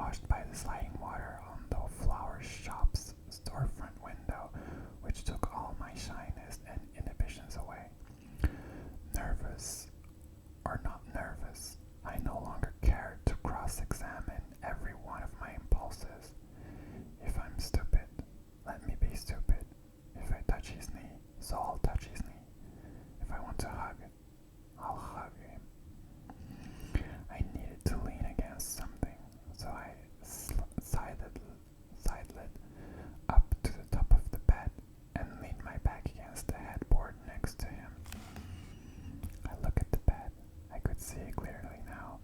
washed by the sliding water on the flower shop's storefront window, which took all my shyness and inhibitions away. Nervous or not nervous, I no longer cared to cross-examine every one of my impulses. If I'm stupid, let me be stupid. If I touch his knee, so I'll touch his knee. If I want to hug, I'll hug him. I needed to lean against something, so I sidled up to the top of the bed and leaned my back against the headboard next to him. I looked at the bed. I could see it clearly now.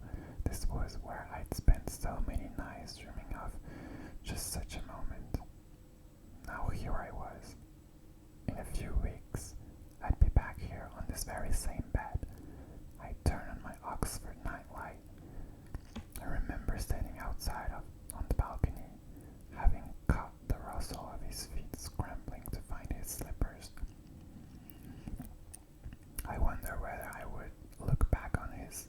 This was where I'd spent so many nights dreaming of just such a moment. Now here I was. In a few weeks, I'd be back here on this very same bed. I turned on my Oxford nightlight. I remember standing outside on the balcony, having caught the rustle of his feet scrambling to find his slippers. I wonder whether I would look back on this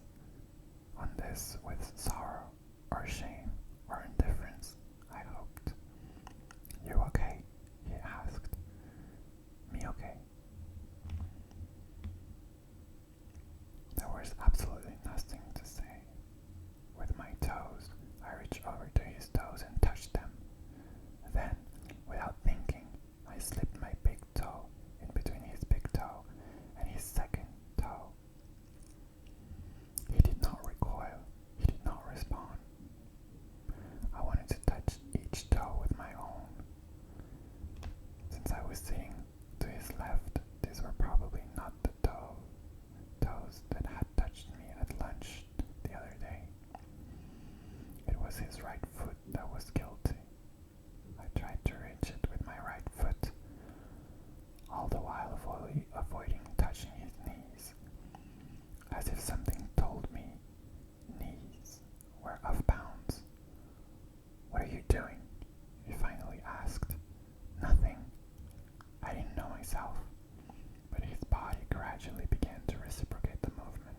with sorrow or shame or indifference. I hoped. You okay? He asked. Me okay? There was absolutely nothing to say. With my toes, I reached over to his toes and touched them. Then, without thinking, I slipped my big toe in between his big toe and his second toe. He did not recoil. He did not respond. I wanted to touch each toe with my own. Since I was sitting to his left, these were probably not the toes that had touched me at lunch the other day. It was his right foot that was guilty. I tried to reach it with my right foot, all the while avoiding touching his knees, as if something told me knees were off bounds. What are you doing? He finally asked. Nothing. I didn't know myself, but his body gradually began to reciprocate the movement,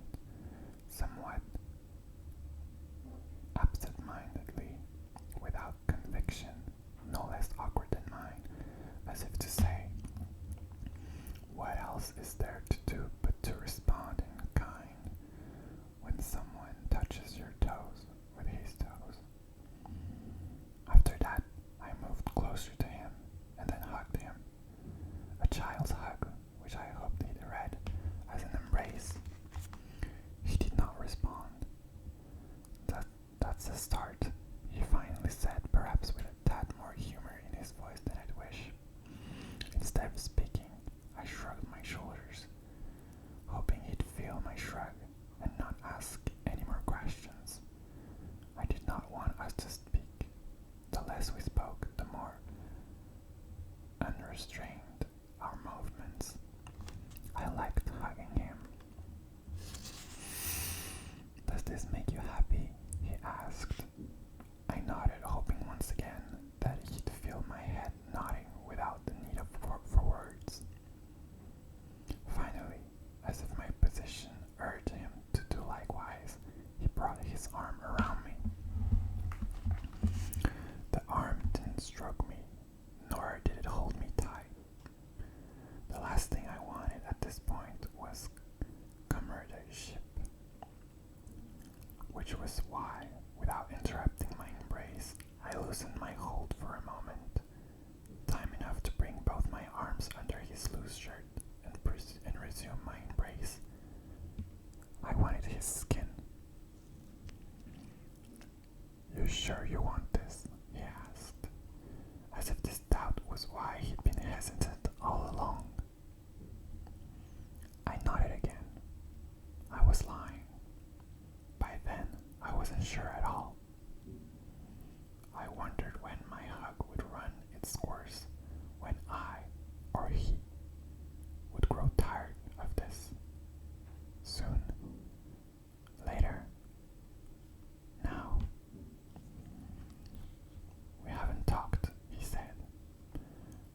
somewhat absent-mindedly, without conviction, no less awkward than mine, as if to say, what else is there to do but to respond in kind when someone touches your toes with his toes? After that, I moved closer to him and then hugged him. A child's hug, which I hoped he'd read as an embrace. He did not respond. That's a start, he finally said, perhaps with a tad more humor in his voice than I'd wish. Instead of speaking, I shrugged my shoulders, hoping he'd feel my shrug and not ask any more questions. I did not want us to speak. The less we spoke, the more unrestrained our movements. I liked hugging him. Does this make you happy? He asked. I nodded, hoping once again that he'd feel my head nodding without the need for words. Finally, as if my position urged him to do likewise, he brought his arm around me. The arm didn't stroke me, nor did it hold me tight. The last thing I wanted at this point was comradeship, which was why, without interrupting my embrace, I loosened my hold for a moment, time enough to bring both my arms under his loose shirt and resume my embrace. I wanted his skin. You sure you want this? He asked, as if this doubt was why he'd been hesitant all along. I nodded again. I was lying. By then, I wasn't sure at all. I wondered when my hug would run its course, when I, or he, would grow tired of this. Soon. Later. Now. We haven't talked, he said.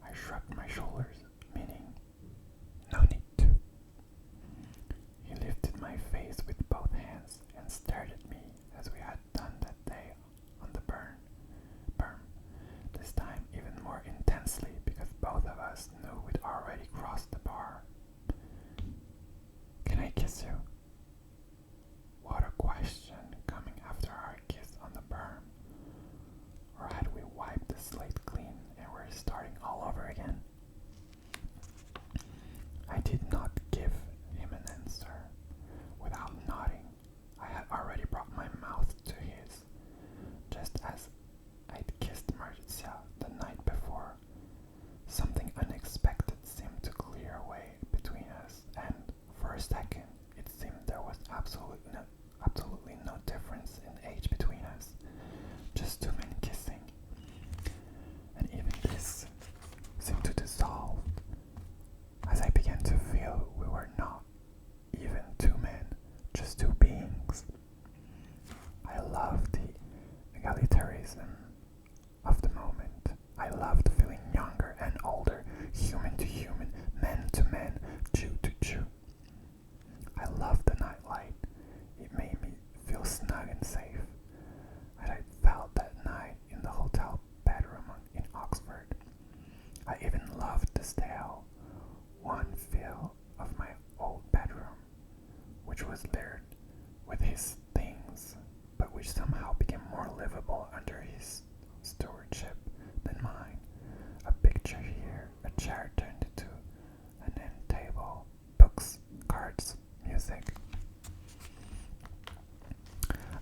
I shrugged my shoulders, meaning no need to. He lifted my face with both hands and stared at me as we had done that day on the burn. which somehow became more livable under his stewardship than mine. A picture here, a chair turned into an end table, books, cards, music.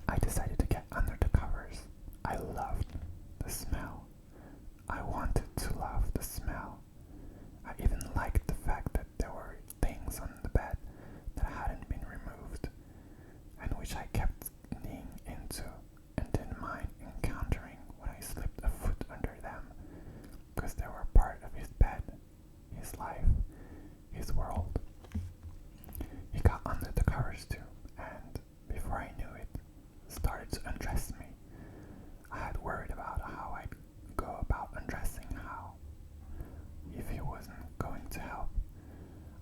I decided to get under the covers. I loved the smell. I wanted to love the smell. I even liked the fact that there were things on the bed that hadn't been removed, and which I kept kneeing into and didn't mind encountering when I slipped a foot under them, because they were part of his bed, his life, his world. He got under the covers too, and before I knew it, started to undress me. I had worried about how I'd go about undressing, how, if he wasn't going to help,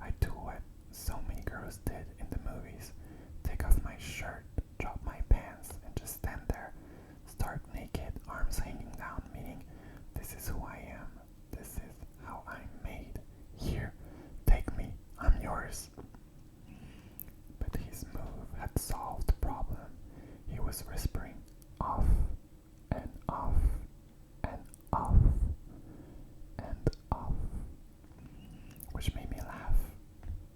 I'd do what so many girls did in the movies: take off my shirt, drop my pants, and just stand there, stark naked, arms hanging down, meaning, this is who I am, this is how I'm made, here, take me, I'm yours. But his move had solved the problem. He was whispering, off, and off, and off, and off, which made me laugh.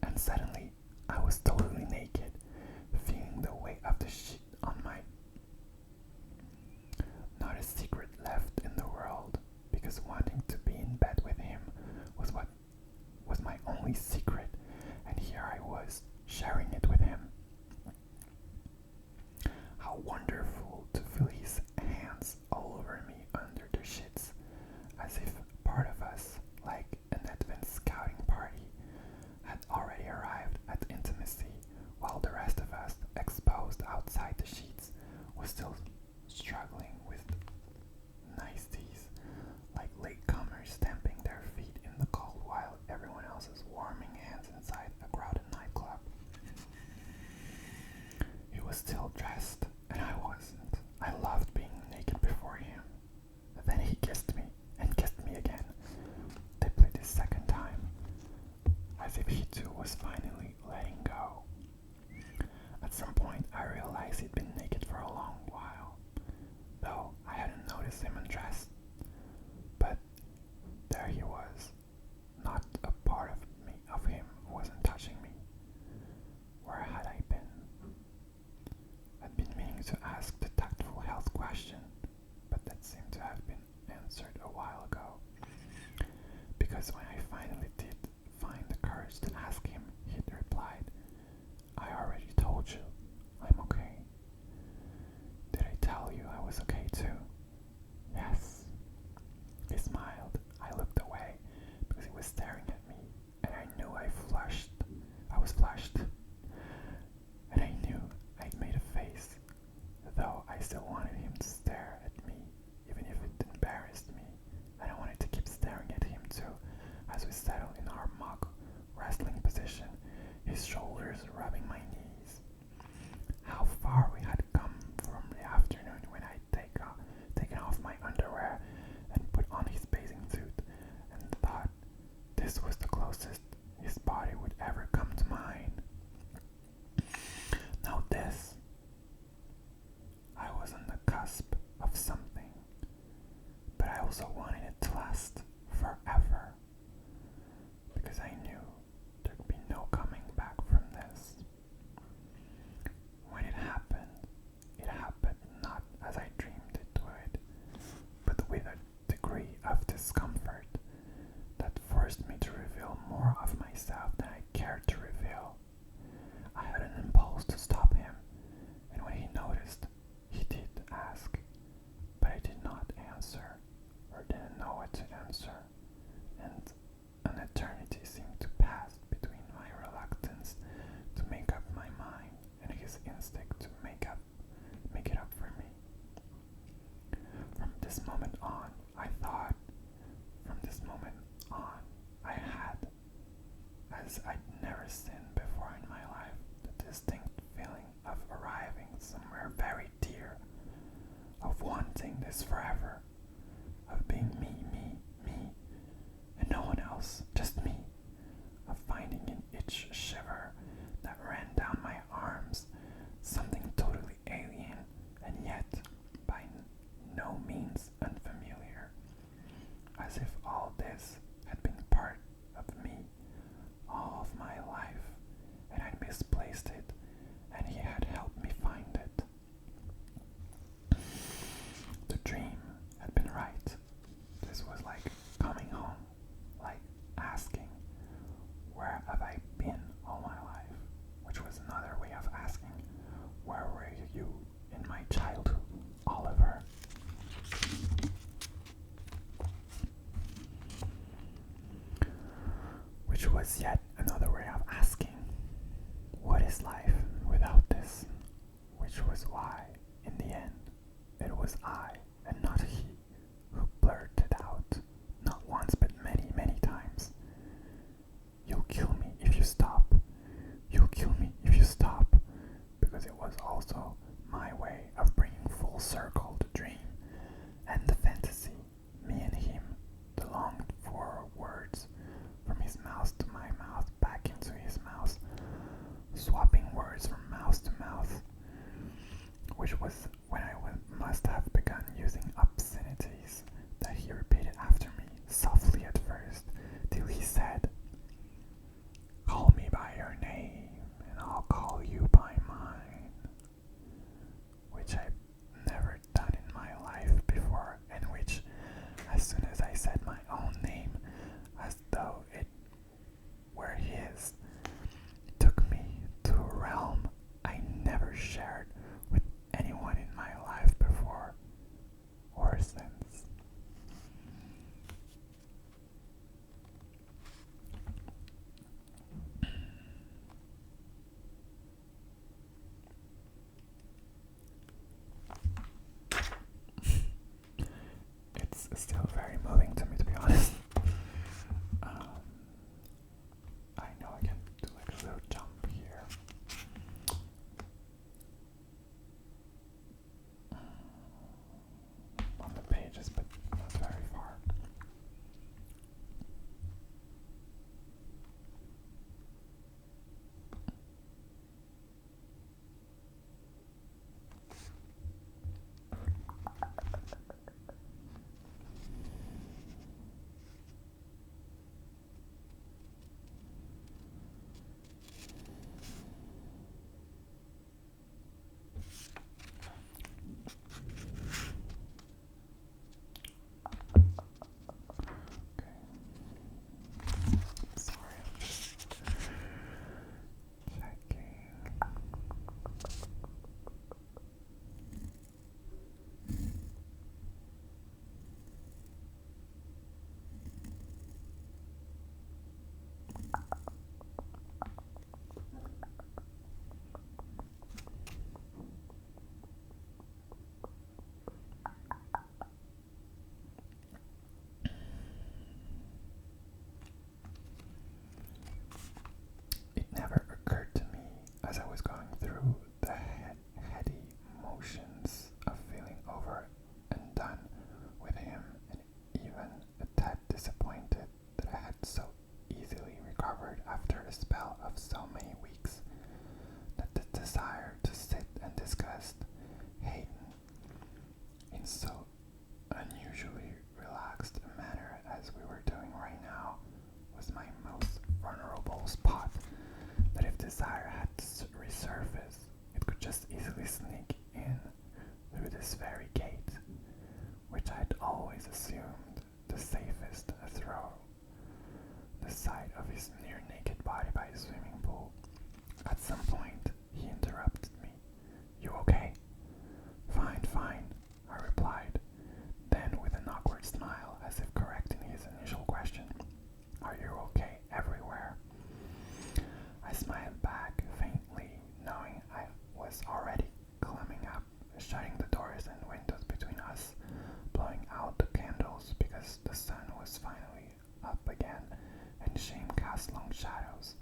And suddenly, I was totally naked, feeling the weight of the sheet on my... Not a secret left in the world, because wanting to be in bed with him was what was my only secret, and here I was, sharing it with him. How wonderful to feel his hands all over me under the sheets, as if part of us, like an advent scouting party, had already arrived at intimacy, while the rest of us, exposed outside the sheets, was still struggling with niceties, like latecomers stamping their feet in the cold while everyone else is warming hands inside a crowded nightclub. He was still dressed, and I wasn't. I loved being naked before him. Then he kissed me, and kissed me again, deeply this second time, as if he too was finally letting go. At some point, I realized he'd been naked for a long while, though I hadn't noticed him undressed. But there he was. Not a part of him wasn't touching me. Where had I been? I'd been meaning to ask the tactful health question, but that seemed to have been answered a while ago. Because when I finally did find the courage to ask him, he'd replied, I already told you, I'm okay. Did I tell you I was okay too? Yes. He smiled. I looked away because he was staring at me, and I knew I was flushed. And I knew I'd made a face, though I still wanted him to stare at me, even if it embarrassed me. And I wanted to keep staring at him too, as we settled in our mock wrestling position, his shoulders rubbing my knees. How far we had come from the afternoon when I'd taken off my underwear and put on his bathing suit, and thought this was the closest his body would ever come to mine. Now this, I was on the cusp of something, but I also wanted it to last forever, because I knew there'd be no coming back from this. When it happened not as I dreamed it would, but with a degree of discomfort that forced me to reveal more of myself than I cared to reveal. I had an impulse to stop him, and when he noticed, he did ask, but I did not answer, or didn't know what to answer, and an eternity seemed to pass between my reluctance to make up my mind and his instinct to make it up for me. From this moment on, I had, as I'd never seen before in my life, the distinct feeling of arriving somewhere very dear, of wanting this forever, of being me, and no one else, just me, of finding in each shiver that ran down my arms something totally alien and yet was yet another way of asking, what is life without this? Which was why, in the end, it was I, and not he, who blurted out, not once but many, many times, "You'll kill me if you stop. You'll kill me if you stop," because it was also my way of bringing full circle the dream and the fantasy, me and him, the longed for words, from his mouth to my mouth, back into his mouth, swapping words from mouth to mouth, which was when I must have begun using obscenities that he repeated after me, softly at first, till he said, "Call me by your name, and I'll call you by mine," which I've never done in my life before, and which, as soon as I said my own name, as though it were his, took me to a realm I never shared with anyone in my life before or since. It's still very moving to me, to be honest. I know I can do like a little jump here. On the pages, but not very far. Sorry, I'm just checking. It never occurred to me as I was going through the heady motions of feeling over and done with him, and even a tad disappointed that I had so easily recovered after a spell of so many weeks, that the desire to sit and discuss Hayden in so unusually relaxed a manner as we were doing right now was my most vulnerable spot, that if desire had to resurface, it could just easily sneak in through this very gate, which I'd always assumed the safest throw the sight of his near-naked body by a swimming pool. At some point, he interrupted me. "You okay?" "Fine, fine," I replied, then with an awkward smile, as if correcting his initial question, "Are you okay everywhere?" I smiled back faintly, knowing I was already climbing up, shutting the doors and windows between us, blowing out the candles because the sun was finally up again and shame cast long shadows.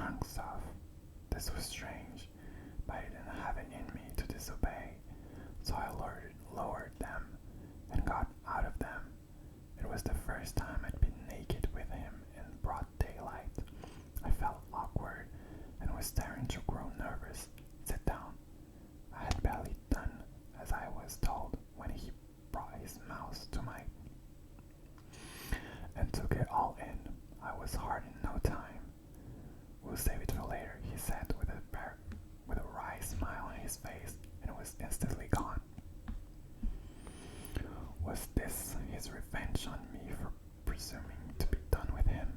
trunks off. This was strange, but I didn't have it in me to disobey, so I lowered them and got out of them. It was the first time I'd been naked with him in broad daylight. I felt awkward and was starting to grow nervous. Sit down. I had barely done as I was told when he brought his mouse to my and took it all in. I was hard in no time. We'll save it for later, he said with a wry smile on his face, and it was instantly gone. Was this his revenge on me for presuming to be done with him?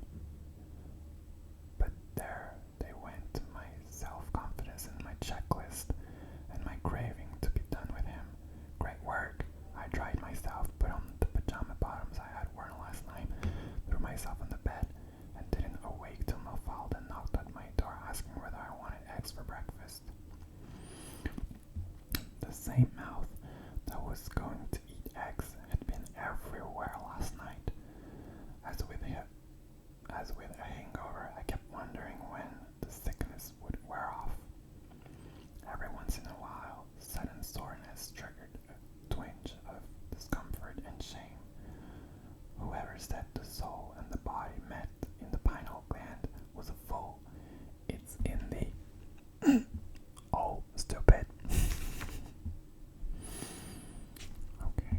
But there they went, my self-confidence and my checklist, and my craving to be done with him. Great work. I dried myself, put on the pajama bottoms I had worn last night, threw myself on the bed, and didn't awake till Mafalda knocked at my door asking whether I wanted eggs for breakfast. The same mouth that was going to eat eggs had been everywhere last night. As with a hangover, I kept wondering when the sickness would wear off. Every once in a while, sudden soreness triggered a twinge of discomfort and shame. Whoever said the soul and the body met in the pineal gland was a fool. It's in the oh, stupid. Okay.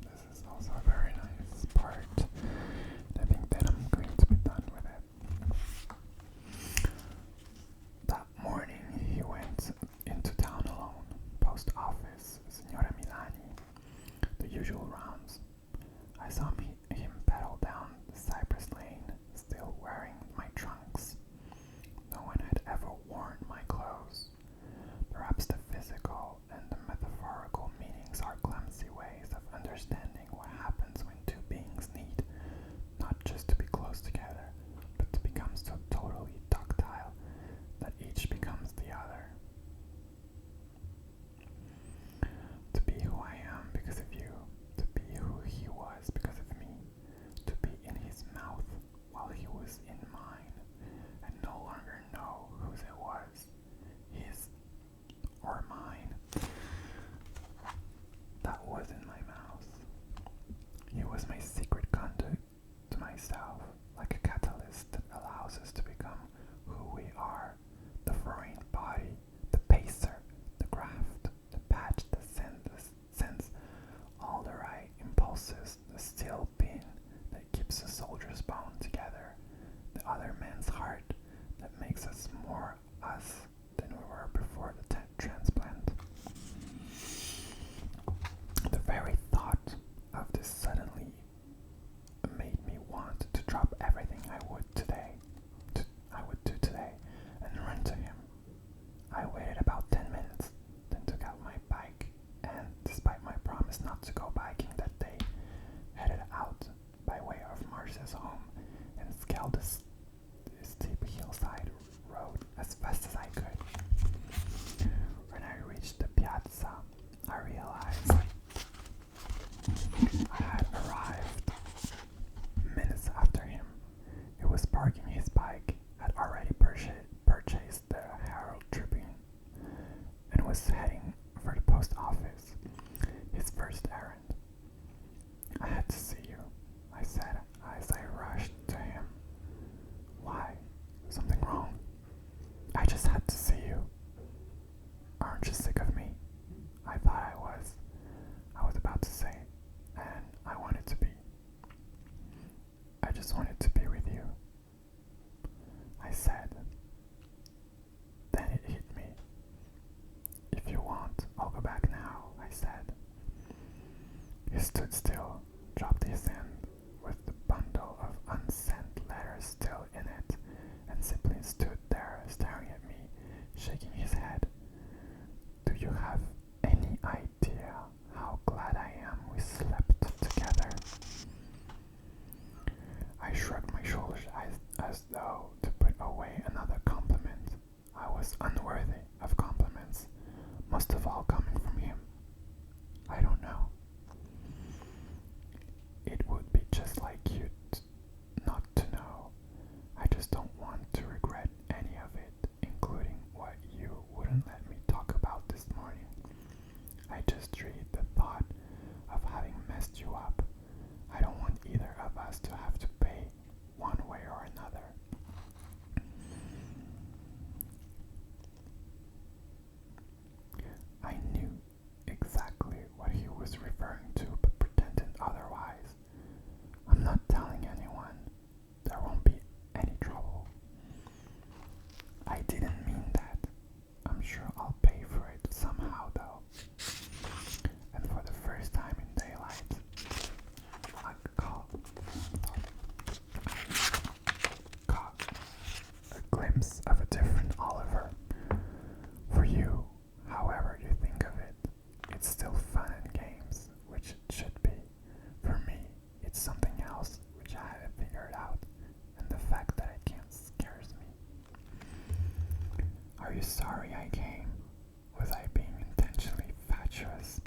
This is also a very nice part. I think that I'm going to be done with it. That morning he went into town alone. Post office, Signora Milani, the usual rounds. I saw him pedal down the cypress lane, still wearing my trunks. No one had ever worn my clothes. Perhaps the physical and the metaphorical meanings are clumsy ways of understanding what happens when two beings need not just to be close together, but to become so totally ductile that each becomes the other. To be who I am because of you, to be who he was because of me, to be in his mouth while he was in mine, and no longer know whose it was, his or mine. That was in my mouth. He was my secret conduit to myself, like a catalyst that allows us to become who we are. The foreign body, the pacer, the graft, the patch that sends all the right impulses, the steel pin that keeps a soldier's bone together, the other man's heart that makes us more us than we were before the transplant. The very thought of this suddenly made me want to drop everything I would do today and run to him. I waited about 10 minutes, then took out my bike and, despite my promise not to go biking that day, headed out by way of Marcia's us to have to pay one way or another. I knew exactly what he was referring to, but pretended otherwise. I'm not telling anyone. There won't be any trouble. I didn't mean that. I'm sure I'll pay for it somehow, though. And for the first time in daylight, I caught a glimpse of a different Oliver. For you, however you think of it, it's still fun and games, which it should be. For me, it's something else which I haven't figured out, and the fact that I can't scares me. Are you sorry I came? Was I being intentionally fatuous?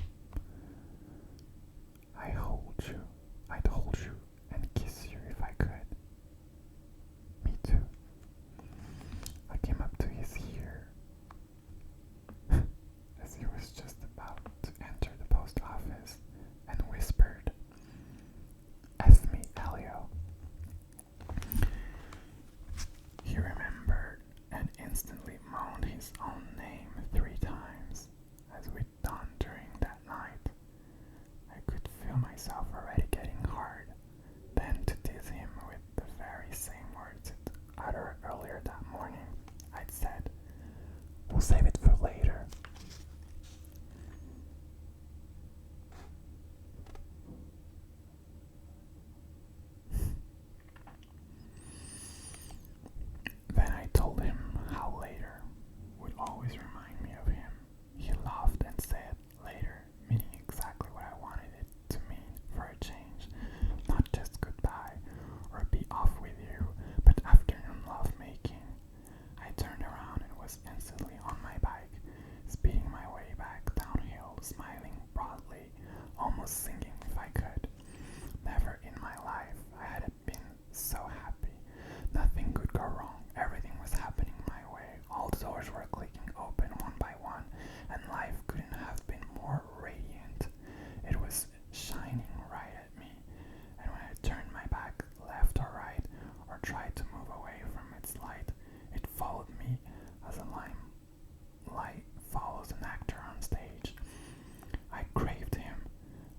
I'd hold you and kiss you if I could. Me too. I came up to his ear as he was just about to enter the post office and whispered, "F me, Elio." He remembered and instantly moaned his own name 3 times, as we'd done during that night. I could feel myself already getting hard, then to tease him with the very same words it uttered earlier that morning, I'd said, "We'll save it for later." Then I told him how later would always remind me of him. He laughed and said later, meaning exactly what I wanted it to mean for a change. Not just goodbye or be off with you, but afternoon lovemaking. I turned around and was instantly on my bike, speeding my way back downhill, smiling broadly, almost singing if I could. Never in my life I had been so happy. Nothing could go wrong. Everything was happening my way. All the doors were clicking open one by one, and life couldn't have been more radiant. It was shining right at me, and when I turned my back left or right, or tried to move away from its light, it followed me as a light follows an actor on stage. I craved him,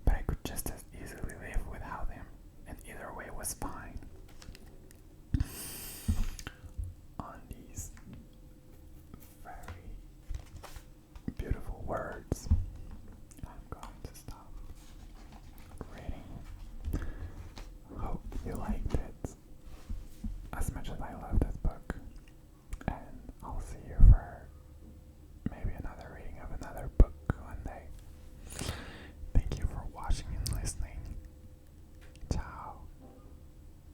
but I could just as easily live without him, and either way was fine.